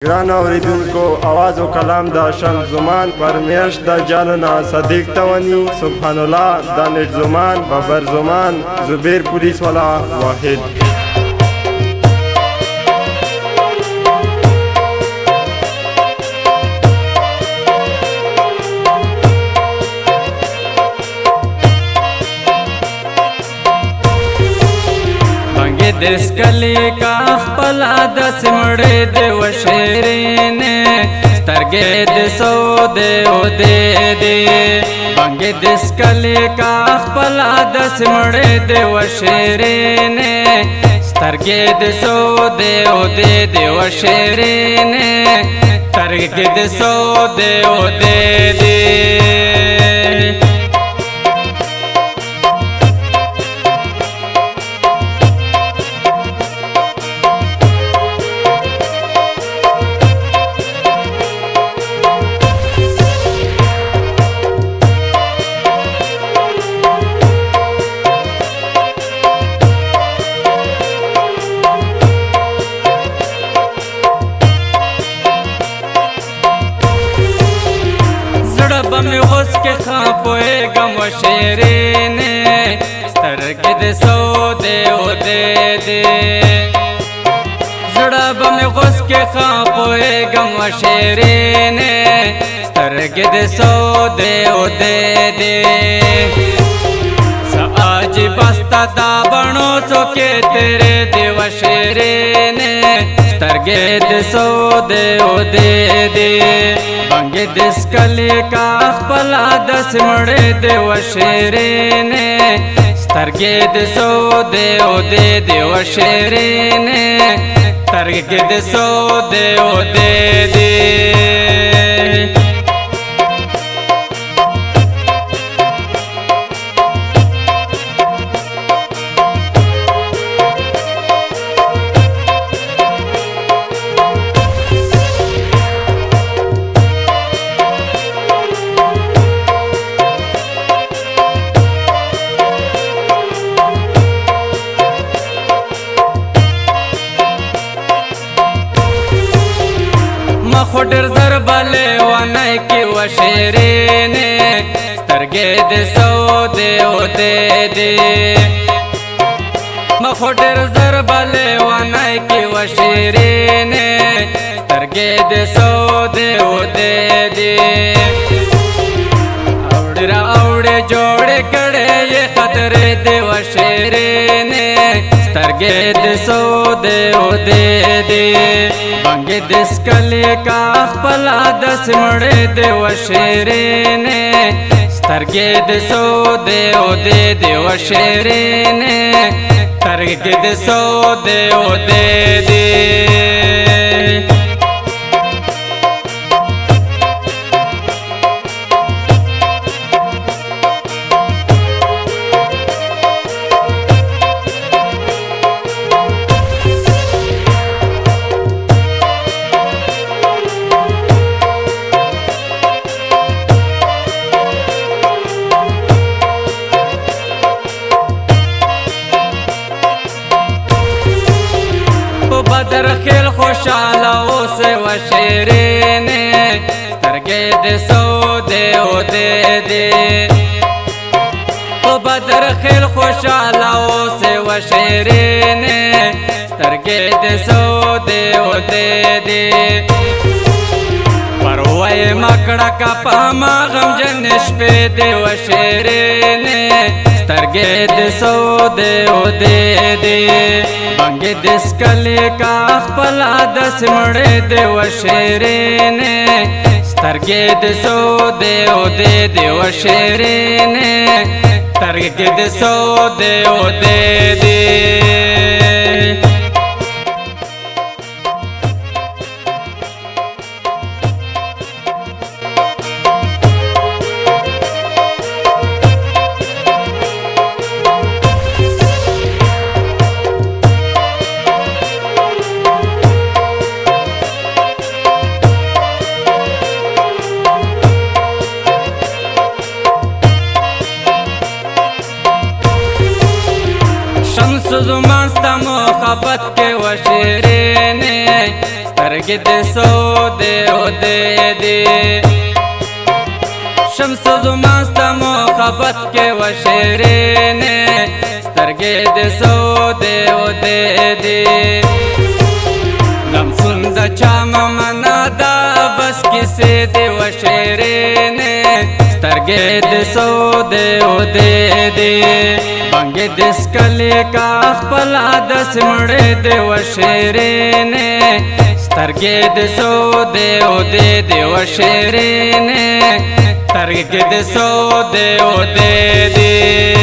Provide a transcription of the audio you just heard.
ګران اوریدونکو आवाज او کلام د شمس زمان پرمیش د جاننا صدیق توانی سبحان الله دانش زمان بابر زمان زبیر پولیس والا واحد دس کلی کا خپلا دس مړې د وشیرین سترګې د سو دې او دې بنګ دس کلی کا خپلا دس مړې د وشیرین سترګې د سو دې او دې وشیرین سترګې د سو دې او دې में होश के खापोए गम शेरीन स्तरके दे सो दे ओ दे दे जड़ब में होश के खापोए गम शेरीन स्तरके दे सो दे ओ दे दे आज बस्ता दा बनो सो के तेरे देव शेरीन स्तरके दे सो दे ओ दे दे बंगे दिस कली का खपला दस मड़े देव शेरीन स्तरगे दिसो दे ओ दे देव शेरीन स्तरगे दिसो दे ओ दे दे खुडर जरबले वनय की वशेरीन स्तरगे दे सो दे ओ दे दे मखुडर जरबले वनय की वशेरीन स्तरगे दे सो दे ओ दे दे औड़रा औड़े जोड़े कड़े ये खतरे दे वशेरीन स्तरगे दे सो दे ओ दे दे बंगे दिस कली का खपला दस मड़े देव शेरीन स्तरगे दिसो दे ओ दे देव शेरीन स्तरगे दिसो दे ओ दे दे बदर खेल खुशाला से वशेरीन स्तरगे दे सो दे ओ दे दे ओ बदर खेल खुशाला से वशेरीन स्तरगे दे सो दे ओ दे दे परवाए मकड़ा का पामा गम जनिश पे दे वशेरीन स्तरगे दे सो दे ओ दे दे बंगे दिस कली का खपला दस मड़े देव शेरीन स्तरगे दिसो दे ओ दे देव शेरीन स्तरगे दिसो दे ओ दे दे शम्स जुमान sta मोहब्बत के वशेरीन سترګې د سو دې او دې دې شمس زما ستا محبت کې و شیرینې سترګې د سو دې او دې دې لمسون د چا ممنا دا بس کیسې دې و شیرینې سترګې د سو دې او دې دې بانګې د سکلې کا خپله داسې مړې دې و شیرینې سترګې د سو دې او دې دې و شیرینې سترګې د سو دې او دې دې